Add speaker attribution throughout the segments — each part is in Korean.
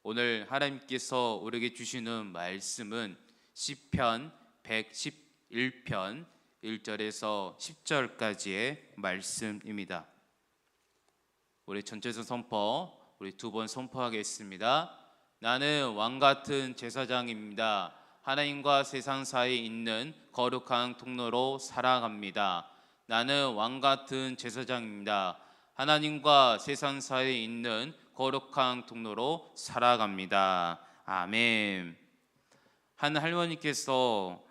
Speaker 1: 오늘 하나님께서 우리에게 주시는 말씀은 시편 111편 1절에서 10절까지의 말씀입니다. 우리 전체적 선포, 우리 두 번 선포하겠습니다. 나는 왕같은 제사장입니다. 하나님과 세상 사이에 있는 거룩한 통로로 살아갑니다. 나는 왕같은 제사장입니다. 하나님과 세상 사이에 있는 거룩한 통로로 살아갑니다. 아멘. 한 할머니께서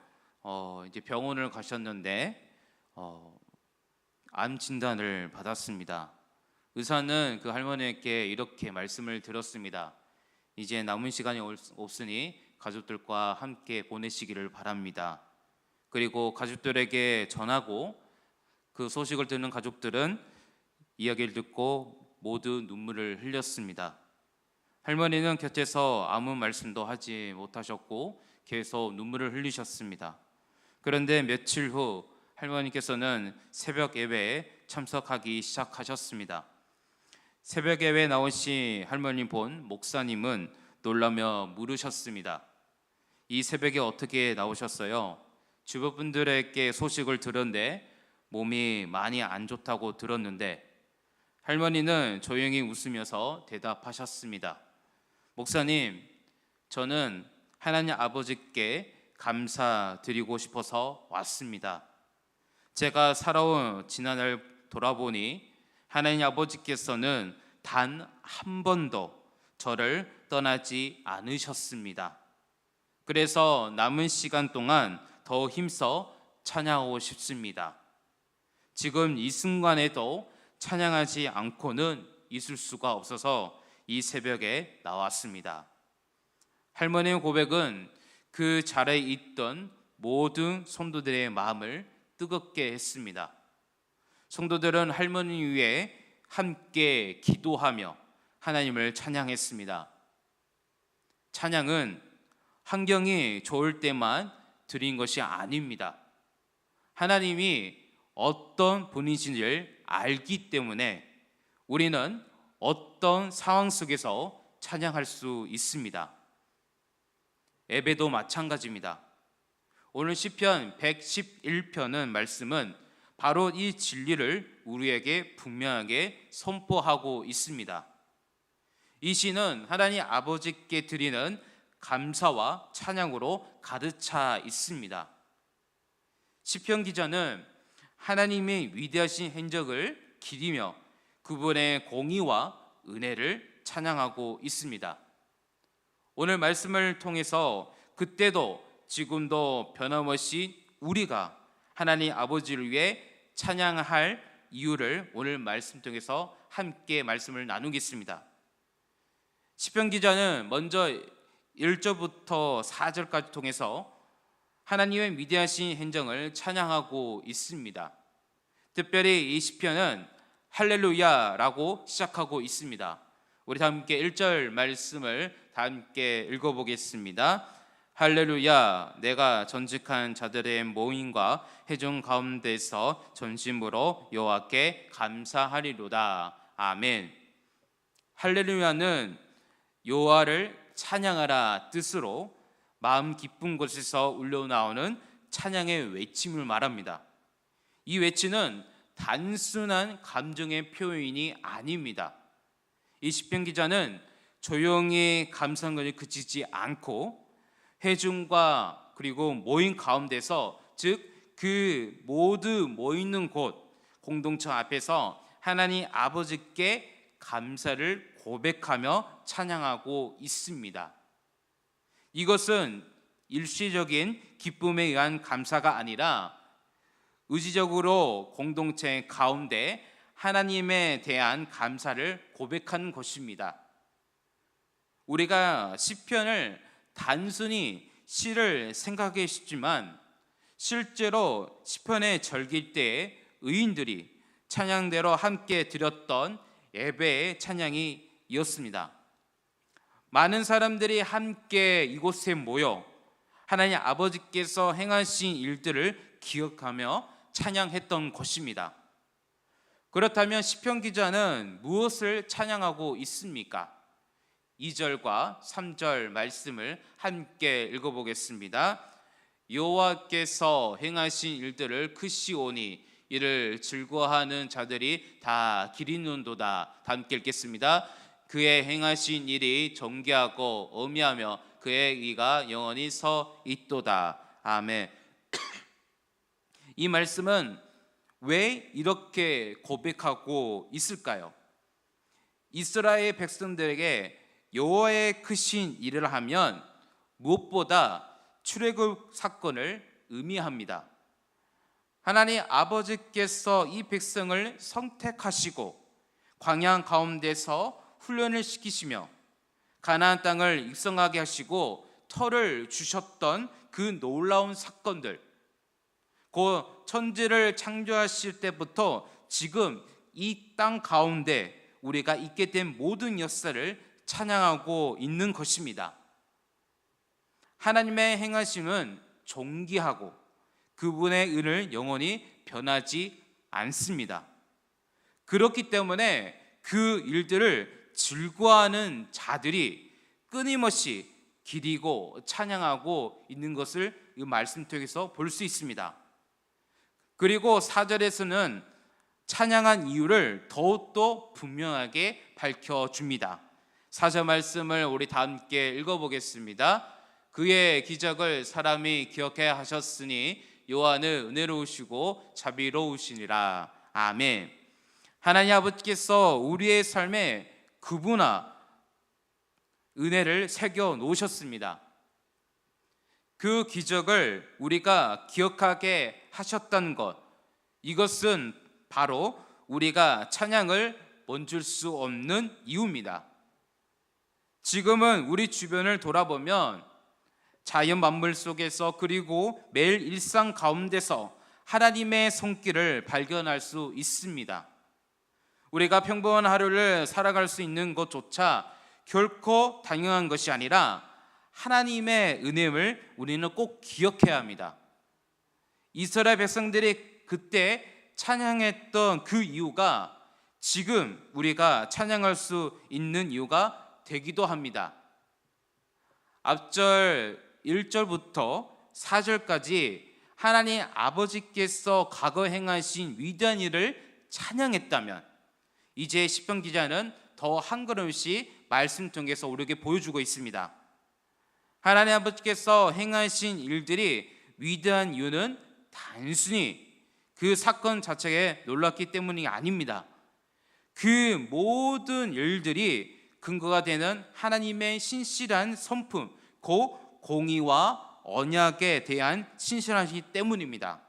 Speaker 1: 이제 병원을 가셨는데 암 진단을 받았습니다. 의사는 그 할머니에게 이렇게 말씀을 드렸습니다. 이제 남은 시간이 없으니 가족들과 함께 보내시기를 바랍니다. 그리고 가족들에게 전하고 그 소식을 듣는 가족들은 이야기를 듣고 모두 눈물을 흘렸습니다. 할머니는 곁에서 아무 말씀도 하지 못하셨고 계속 눈물을 흘리셨습니다. 그런데 며칠 후 할머니께서는 새벽 예배에 참석하기 시작하셨습니다. 새벽 예배에 나오신 할머니 본 목사님은 놀라며 물으셨습니다. 이 새벽에 어떻게 나오셨어요? 주변 분들에게 소식을 들었는데 몸이 많이 안 좋다고 들었는데 할머니는 조용히 웃으면서 대답하셨습니다. 목사님, 저는 하나님 아버지께 감사드리고 싶어서 왔습니다. 제가 살아온 지난날 돌아보니 하나님 아버지께서는 단 한 번도 저를 떠나지 않으셨습니다. 그래서 남은 시간 동안 더 힘써 찬양하고 싶습니다. 지금 이 순간에도 찬양하지 않고는 있을 수가 없어서 이 새벽에 나왔습니다. 할머니의 고백은 그 자리에 있던 모든 성도들의 마음을 뜨겁게 했습니다. 성도들은 할머니 위에 함께 기도하며 하나님을 찬양했습니다. 찬양은 환경이 좋을 때만 드린 것이 아닙니다. 하나님이 어떤 분이신지를 알기 때문에 우리는 어떤 상황 속에서 찬양할 수 있습니다. 예배도 마찬가지입니다. 오늘 시편 111편은 말씀은 바로 이 진리를 우리에게 분명하게 선포하고 있습니다. 이 시는 하나님 아버지께 드리는 감사와 찬양으로 가득 차 있습니다. 시편 기자는 하나님의 위대하신 행적을 기리며 그분의 공의와 은혜를 찬양하고 있습니다. 오늘 말씀을 통해서 그때도 지금도 변함없이 우리가 하나님 아버지를 위해 찬양할 이유를 오늘 말씀 통해서 함께 말씀을 나누겠습니다. 시편 기자는 먼저 1절부터 4절까지 통해서 하나님의 위대하신 행정을 찬양하고 있습니다. 특별히 이 시편은 할렐루야라고 시작하고 있습니다. 우리 다 함께 1절 말씀을 다 함께 읽어보겠습니다. 할렐루야, 내가 전직한 자들의 모임과 회중 가운데서 전심으로 여호와께 감사하리로다. 아멘. 할렐루야는 여호와를 찬양하라 뜻으로 마음 기쁜 곳에서 울려나오는 찬양의 외침을 말합니다. 이 외침은 단순한 감정의 표현이 아닙니다. 이 시편 기자는 조용히 감사한 것에 그치지 않고 회중과 그리고 모임 가운데서 즉 그 모두 모이는 곳 공동체 앞에서 하나님 아버지께 감사를 고백하며 찬양하고 있습니다. 이것은 일시적인 기쁨에 의한 감사가 아니라 의지적으로 공동체 가운데 하나님에 대한 감사를 고백하는 것입니다. 우리가 시편을 단순히 시를 생각하기 쉽지만 실제로 시편의 절기 때에 의인들이 찬양대로 함께 드렸던 예배의 찬양이 이었습니다. 많은 사람들이 함께 이곳에 모여 하나님 아버지께서 행하신 일들을 기억하며 찬양했던 것입니다. 그렇다면 시편 기자는 무엇을 찬양하고 있습니까? 2절과 3절 말씀을 함께 읽어보겠습니다. 여호와께서 행하신 일들을 크시오니 이를 즐거워하는 자들이 다 기리는도다. 함께 읽겠습니다. 그의 행하신 일이 정결하고 어미하며 그의 의가 영원히 서 있도다. 아멘. 이 말씀은 왜 이렇게 고백하고 있을까요? 이스라엘 백성들에게 여호와의 크신 일을 하면 무엇보다 출애굽 사건을 의미합니다. 하나님 아버지께서 이 백성을 선택하시고 광야 가운데서 훈련을 시키시며 가나안 땅을 입성하게 하시고 터를 주셨던 그 놀라운 사건들, 그 천지를 창조하실 때부터 지금 이 땅 가운데 우리가 있게 된 모든 역사를 찬양하고 있는 것입니다. 하나님의 행하심은 존귀하고 그분의 은을 영원히 변하지 않습니다. 그렇기 때문에 그 일들을 즐거워하는 자들이 끊임없이 기리고 찬양하고 있는 것을 이 말씀 통해서 볼 수 있습니다. 그리고 4절에서는 찬양한 이유를 더욱더 분명하게 밝혀줍니다. 4절 말씀을 우리 다 함께 읽어보겠습니다. 그의 기적을 사람이 기억해 하셨으니 여호와는 은혜로우시고 자비로우시니라. 아멘. 하나님 아버지께서 우리의 삶에 그분화 은혜를 새겨 놓으셨습니다. 그 기적을 우리가 기억하게 하셨던 것, 이것은 바로 우리가 찬양을 멈출 수 없는 이유입니다. 지금은 우리 주변을 돌아보면 자연 만물 속에서 그리고 매일 일상 가운데서 하나님의 손길을 발견할 수 있습니다. 우리가 평범한 하루를 살아갈 수 있는 것조차 결코 당연한 것이 아니라 하나님의 은혜를 우리는 꼭 기억해야 합니다. 이스라엘 백성들이 그때 찬양했던 그 이유가 지금 우리가 찬양할 수 있는 이유가 되기도 합니다. 앞절 1절부터 4절까지 하나님 아버지께서 과거 행하신 위대한 일을 찬양했다면 이제 시편 기자는 더 한 걸음씩 말씀 통해서 우리에게 보여주고 있습니다. 하나님 아버지께서 행하신 일들이 위대한 이유는 단순히 그 사건 자체에 놀랐기 때문이 아닙니다. 그 모든 일들이 근거가 되는 하나님의 신실한 성품, 곧 공의와 언약에 대한 신실하시기 때문입니다.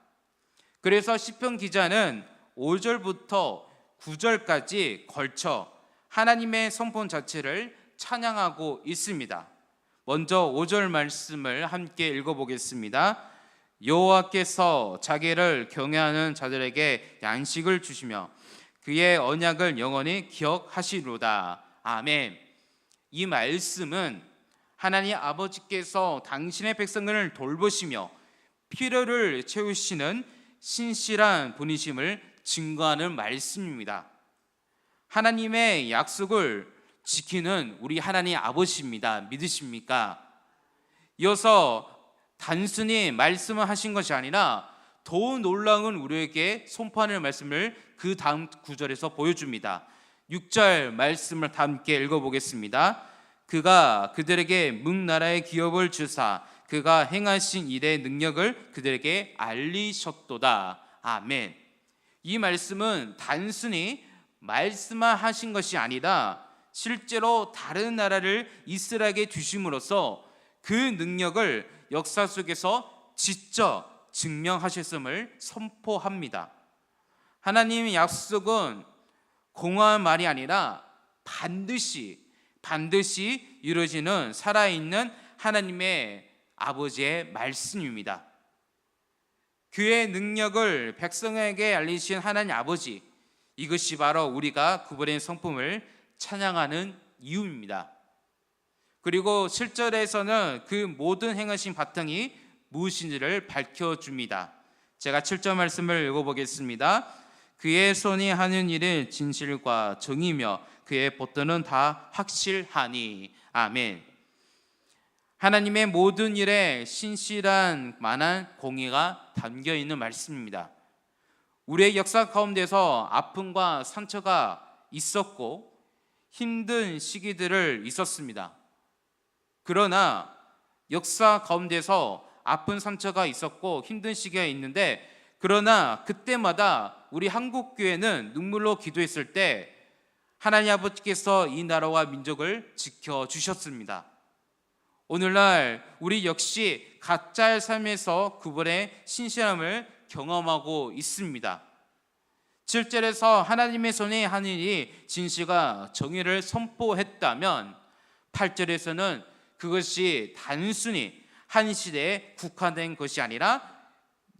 Speaker 1: 그래서 시편 기자는 5절부터 9절까지 걸쳐 하나님의 성품 자체를 찬양하고 있습니다. 먼저 5절 말씀을 함께 읽어보겠습니다. 여호와께서 자기를 경외하는 자들에게 양식을 주시며 그의 언약을 영원히 기억하시로다. 아멘. 이 말씀은 하나님 아버지께서 당신의 백성을 돌보시며 필요를 채우시는 신실한 분이심을 증거하는 말씀입니다. 하나님의 약속을 지키는 우리 하나님 아버지입니다. 믿으십니까? 이어서 단순히 말씀을 하신 것이 아니라 더 놀라운 우리에게 선포하는 말씀을 그 다음 구절에서 보여줍니다. 6절 말씀을 다 함께 읽어보겠습니다. 그가 그들에게 묵나라의 기업을 주사 그가 행하신 일의 능력을 그들에게 알리셨도다. 아멘. 이 말씀은 단순히 말씀만 하신 것이 아니라 실제로 다른 나라를 이스라엘에게 주심으로써 그 능력을 역사 속에서 직접 증명하셨음을 선포합니다. 하나님의 약속은 공허한 말이 아니라 반드시 이루어지는 살아있는 하나님의 아버지의 말씀입니다. 그의 능력을 백성에게 알리신 하나님 아버지, 이것이 바로 우리가 그분의 성품을 찬양하는 이유입니다. 그리고 7절에서는 그 모든 행하신 바탕이 무엇인지를 밝혀줍니다. 제가 7절 말씀을 읽어보겠습니다. 그의 손이 하는 일은 진실과 정의며 그의 보트는 다 확실하니. 아멘. 하나님의 모든 일에 신실한 만한 공의가 담겨 있는 말씀입니다. 우리의 역사 가운데서 아픔과 상처가 있었고 힘든 시기들을 있었습니다. 그러나 역사 가운데서 아픈 상처가 있었고 힘든 시기가 있는데, 그러나 그때마다 우리 한국교회는 눈물로 기도했을 때 하나님 아버지께서 이 나라와 민족을 지켜주셨습니다. 오늘날 우리 역시 각자의 삶에서 그분의 신실함을 경험하고 있습니다. 7절에서 하나님의 손이 한 일이 진실과 정의를 선포했다면, 8절에서는 그것이 단순히 한 시대에 국한된 것이 아니라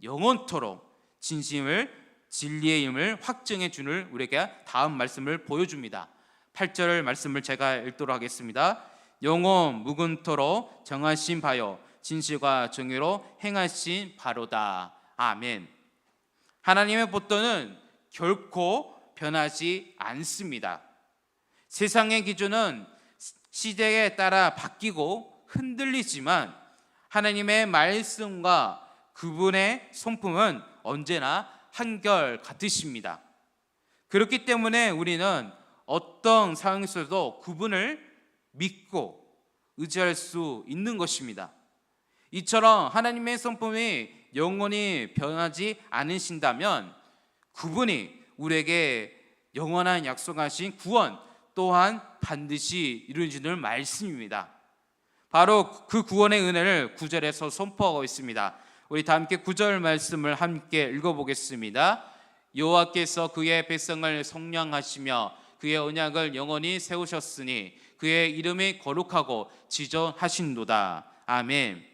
Speaker 1: 영원토록 진리의 힘을 확증해 주는 우리에게 다음 말씀을 보여줍니다. 8절 말씀을 제가 읽도록 하겠습니다. 영원 무근토록 정하신 바요 진실과 정의로 행하신 바로다. 아멘. 하나님의 법도는 결코 변하지 않습니다. 세상의 기준은 시대에 따라 바뀌고 흔들리지만 하나님의 말씀과 그분의 성품은 언제나 한결 같으십니다. 그렇기 때문에 우리는 어떤 상황에서도 그분을 믿고 의지할 수 있는 것입니다. 이처럼 하나님의 성품이 영원히 변하지 않으신다면 그분이 우리에게 영원한 약속하신 구원 또한 반드시 이루어지는 말씀입니다. 바로 그 구원의 은혜를 9절에서 선포하고 있습니다. 우리 다 함께 9절 말씀을 함께 읽어보겠습니다. 여호와께서 그의 백성을 성량하시며 그의 언약을 영원히 세우셨으니 그의 이름이 거룩하고 지존하신도다. 아멘.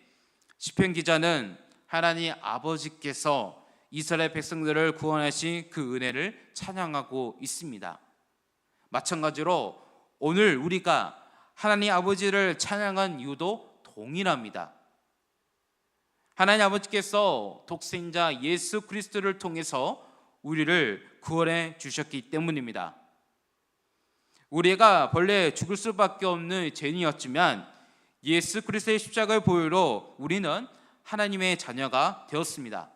Speaker 1: 시편 기자는 하나님 아버지께서 이스라엘 백성들을 구원하신 그 은혜를 찬양하고 있습니다. 마찬가지로 오늘 우리가 하나님 아버지를 찬양한 이유도 동일합니다. 하나님 아버지께서 독생자 예수 그리스도를 통해서 우리를 구원해 주셨기 때문입니다. 우리가 본래 죽을 수밖에 없는 죄인이었지만 예수 그리스도의 십자가의 보혈로 우리는 하나님의 자녀가 되었습니다.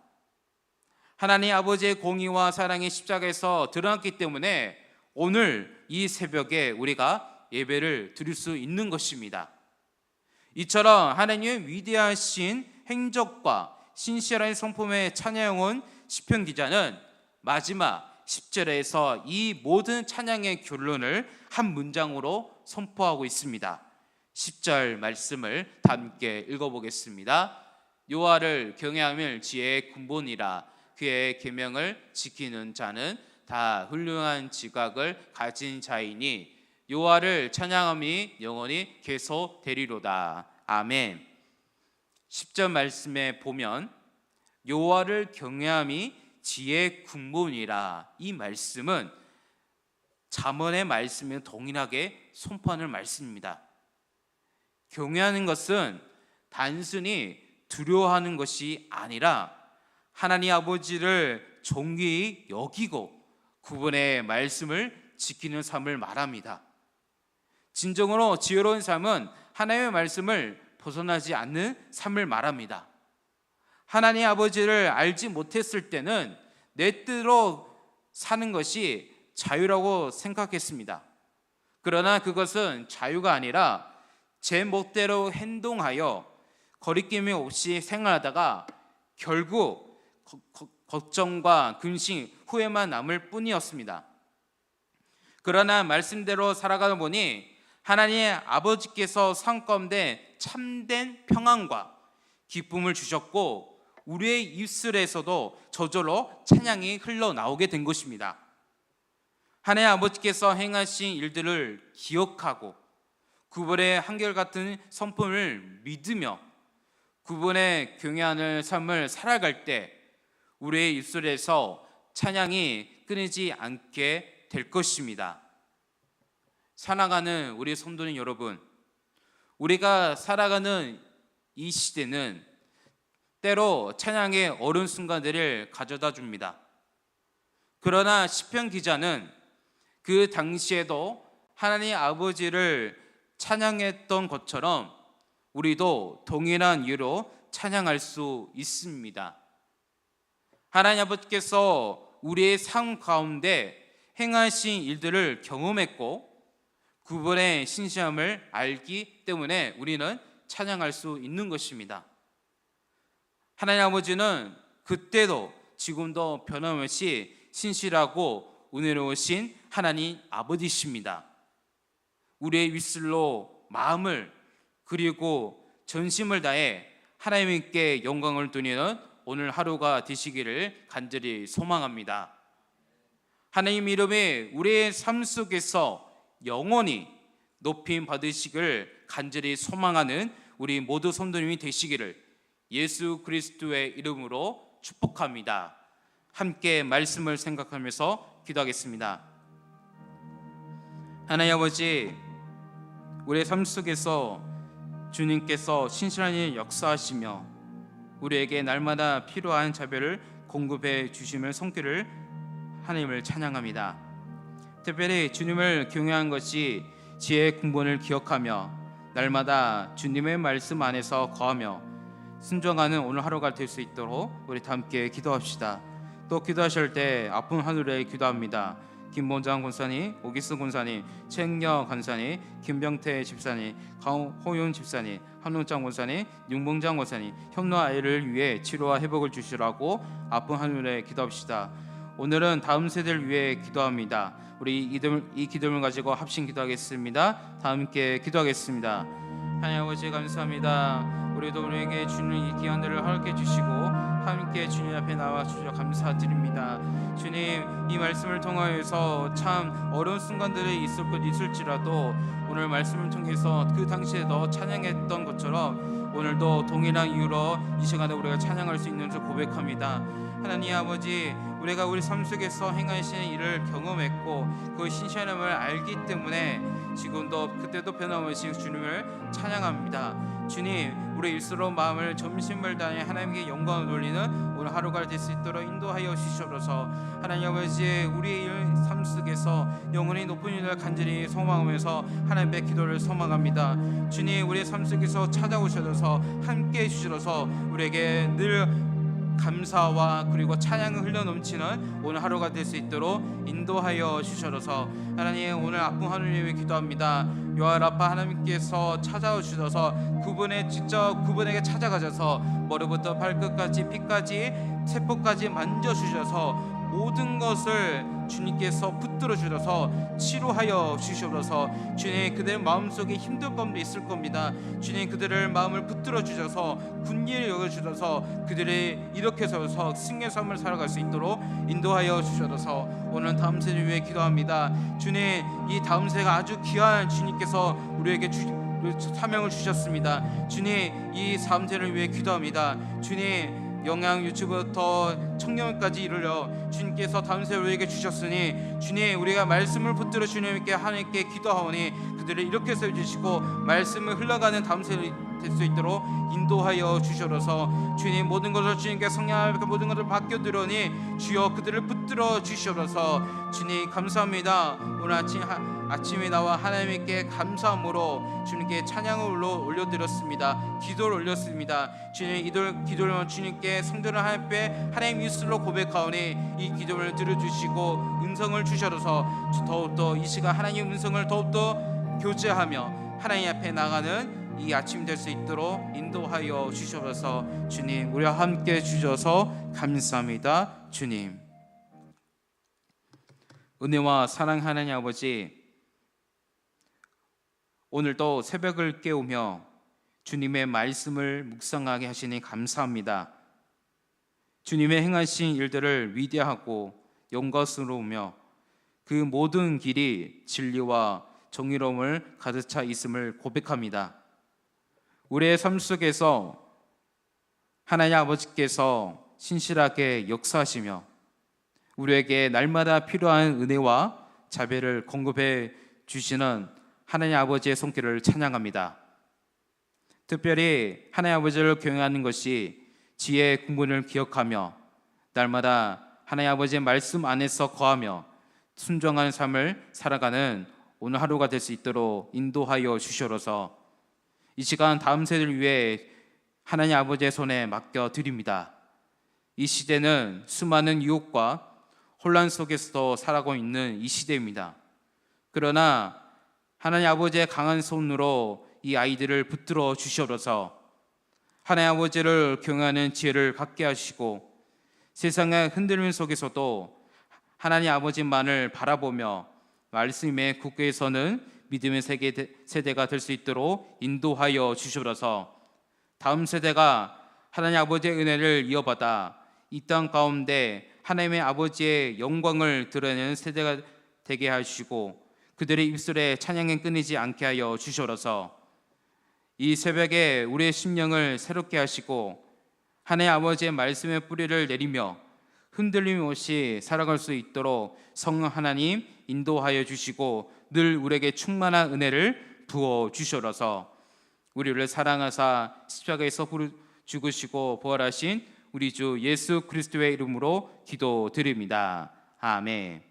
Speaker 1: 하나님 아버지의 공의와 사랑이 십자가에서 드러났기 때문에 오늘 이 새벽에 우리가 예배를 드릴 수 있는 것입니다. 이처럼 하나님의 위대하신 행적과 신실한 성품의 찬양을 시편 기자는 마지막 10절에서 이 모든 찬양의 결론을 한 문장으로 선포하고 있습니다. 10절 말씀을 함께 읽어보겠습니다. 여호와를 경외하며 지혜의 근본이라 그의 계명을 지키는 자는 다 훌륭한 지각을 가진 자이니 여호와를 찬양함이 영원히 계속되리로다. 아멘. 10절 말씀에 보면 여호와를 경외함이 지혜의 근본이라, 이 말씀은 잠언의 말씀에 동일하게 선포하는 말씀입니다. 경외하는 것은 단순히 두려워하는 것이 아니라 하나님 아버지를 존귀히 여기고 그분의 말씀을 지키는 삶을 말합니다. 진정으로 지혜로운 삶은 하나님의 말씀을 벗어나지 않는 삶을 말합니다. 하나님 아버지를 알지 못했을 때는 내 뜻으로 사는 것이 자유라고 생각했습니다. 그러나 그것은 자유가 아니라 제 멋대로 행동하여 거리낌이 없이 생활하다가 결국 걱정과 근심, 후회만 남을 뿐이었습니다. 그러나 말씀대로 살아가다 보니 하나님의 아버지께서 삶 가운데 참된 평안과 기쁨을 주셨고 우리의 입술에서도 저절로 찬양이 흘러나오게 된 것입니다. 하나님 아버지께서 행하신 일들을 기억하고 그분의 한결같은 성품을 믿으며 그분의 경외하는 삶을 살아갈 때 우리의 입술에서 찬양이 끊이지 않게 될 것입니다. 살아가는 우리 성도님 여러분, 우리가 살아가는 이 시대는 때로 찬양의 어려운 순간들을 가져다 줍니다. 그러나 시편 기자는 그 당시에도 하나님 아버지를 찬양했던 것처럼 우리도 동일한 이유로 찬양할 수 있습니다. 하나님 아버지께서 우리의 삶 가운데 행하신 일들을 경험했고 그분의 신실함을 알기 때문에 우리는 찬양할 수 있는 것입니다. 하나님 아버지는 그때도 지금도 변함없이 신실하고 은혜로우신 하나님 아버지십니다. 우리의 윗슬로 마음을 그리고 전심을 다해 하나님께 영광을 돌리는 오늘 하루가 되시기를 간절히 소망합니다. 하나님 이름에 우리의 삶 속에서 영원히 높임 받으시기를 간절히 소망하는 우리 모두 성도님이 되시기를 예수 그리스도의 이름으로 축복합니다. 함께 말씀을 생각하면서 기도하겠습니다. 하나님 아버지, 우리의 삶 속에서 주님께서 신실한 일 역사하시며 우리에게 날마다 필요한 자별을 공급해 주심을 손길을 하나님을 찬양합니다. 특별히 주님을 경외한 것이 지혜의 근본을 기억하며 날마다 주님의 말씀 안에서 거하며 순종하는 오늘 하루가 될 수 있도록 우리 다 함께 기도합시다. 또 기도하실 때 아픈 하늘에 기도합니다. 김봉장 권사님, 오기스 권사님, 최영녀 권사님, 김병태 집사님, 강호윤 집사님, 한웅장 권사님, 윤봉장 권사님, 현노 아이를 위해 치료와 회복을 주시라고 아픈 하늘에 기도합시다. 오늘은 다음 세대를 위해 기도합니다. 우리 이 기도를 가지고 합심 기도하겠습니다. 다 함께 기도하겠습니다. 하나님 아버지 감사합니다. 우리도 우리에게 주는 이 기한들을 허락해 주시고 함께 주님 앞에 나와 주셔 감사드립니다. 주님, 이 말씀을 통하여서 참 어려운 순간들이 있을지라도 오늘 말씀을 통해서 그 당시에 너 찬양했던 것처럼 오늘도 동일한 이유로 이 시간에 우리가 찬양할 수 있는 줄 고백합니다. 하나님 아버지, 우리가 우리 삶 속에서 행하시는 일을 경험했고 그 신실함을 알기 때문에 지금도 그때도 변함없이 주님을 찬양합니다. 주님, 우리 일스러운 마음을 점심을 다해 하나님께 영광을 돌리는 오늘 하루가 될 수 있도록 인도하여 주시옵소서. 하나님 아버지, 우리의 삶 속에서 영원히 높은 일을 간절히 소망하면서 하나님의 기도를 소망합니다. 주님, 우리의 삶 속에서 찾아오셔서 함께 해주셔서 우리에게 늘 감사와 그리고 찬양을 흘러넘치는 오늘 하루가 될 수 있도록 인도하여 주셔서 하나님, 오늘 아픈 하느님을 기도합니다. 요아라파 하나님께서 찾아오셔서 그분의 직접 그분에게 찾아가셔서 머리부터 발끝까지 피까지 세포까지 만져주셔서 모든 것을 주님께서 붙들어 주셔서 치료하여 주시옵소서. 주님, 그들의 마음속에 힘든 밤도 있을 겁니다. 주님, 그들의 마음을 붙들어 주셔서 군리를 여겨 주셔서 그들이 이렇게 서서 승리의 삶을 살아갈 수 있도록 인도하여 주셔서 오늘 다음 세를 위해 기도합니다. 주님, 이 다음 세가 아주 귀한 주님께서 우리에게 사명을 주셨습니다. 주님, 이 다음 세를 위해 기도합니다. 주님, 영양 유튜브부터 청년까지 이르러 주님께서 다음 세를 우리에게 주셨으니 주님, 우리가 말씀을 붙들어 주님께 하나님께 기도하오니 그들을 이렇게 세워주시고 말씀을 흘러가는 다음 세를 될 수 있도록 인도하여 주시옵소서. 주님, 모든 것을 주님께 성령하여 모든 것을 맡겨드리니 주여 그들을 붙들어 주시옵소서. 주님 감사합니다. 오늘 아침에 나와 하나님께 감사함으로 주님께 찬양을 올려드렸습니다. 기도를 올렸습니다. 주님, 이 기도를 주님께 성도를 하나님 이슬로 고백하오니 이 기도를 들어주시고 음성을 주셔서 더욱더 이 시간 하나님 음성을 더욱더 교제하며 하나님 앞에 나가는 이 아침 될 수 있도록 인도하여 주셔서 주님, 우리와 함께 주셔서 감사합니다. 주님, 은혜와 사랑 하나님 아버지, 오늘도 새벽을 깨우며 주님의 말씀을 묵상하게 하시니 감사합니다. 주님의 행하신 일들을 위대하고 영광스러우며 그 모든 길이 진리와 정의로움을 가득 차 있음을 고백합니다. 우리의 삶 속에서 하나님 아버지께서 신실하게 역사하시며 우리에게 날마다 필요한 은혜와 자비를 공급해 주시는 하나님 아버지의 손길을 찬양합니다. 특별히 하나님 아버지를 경외하는 것이 지혜의 근본을 기억하며 날마다 하나님 아버지의 말씀 안에서 거하며 순종하는 삶을 살아가는 오늘 하루가 될 수 있도록 인도하여 주시옵소서. 이 시간 다음 세대를 위해 하나님 아버지의 손에 맡겨 드립니다. 이 시대는 수많은 유혹과 혼란 속에서 살아가고 있는 이 시대입니다. 그러나 하나님 아버지의 강한 손으로 이 아이들을 붙들어 주시옵소서. 하나님 아버지를 경외하는 지혜를 갖게 하시고 세상의 흔들림 속에서도 하나님 아버지만을 바라보며 말씀에 굳게 서는 믿음의 세대가 될 수 있도록 인도하여 주시옵소서. 다음 세대가 하나님 아버지의 은혜를 이어받아 이 땅 가운데 하나님의 아버지의 영광을 드러내는 세대가 되게 하시고 그들의 입술에 찬양이 끊이지 않게 하여 주시옵소서. 이 새벽에 우리의 심령을 새롭게 하시고 하나님 아버지의 말씀의 뿌리를 내리며 흔들림 없이 살아갈 수 있도록 성령 하나님 인도하여 주시고 늘 우리에게 충만한 은혜를 부어 주시옵소서. 우리를 사랑하사 십자가에서 죽으시고 부활하신 우리 주 예수 그리스도의 이름으로 기도드립니다. 아멘.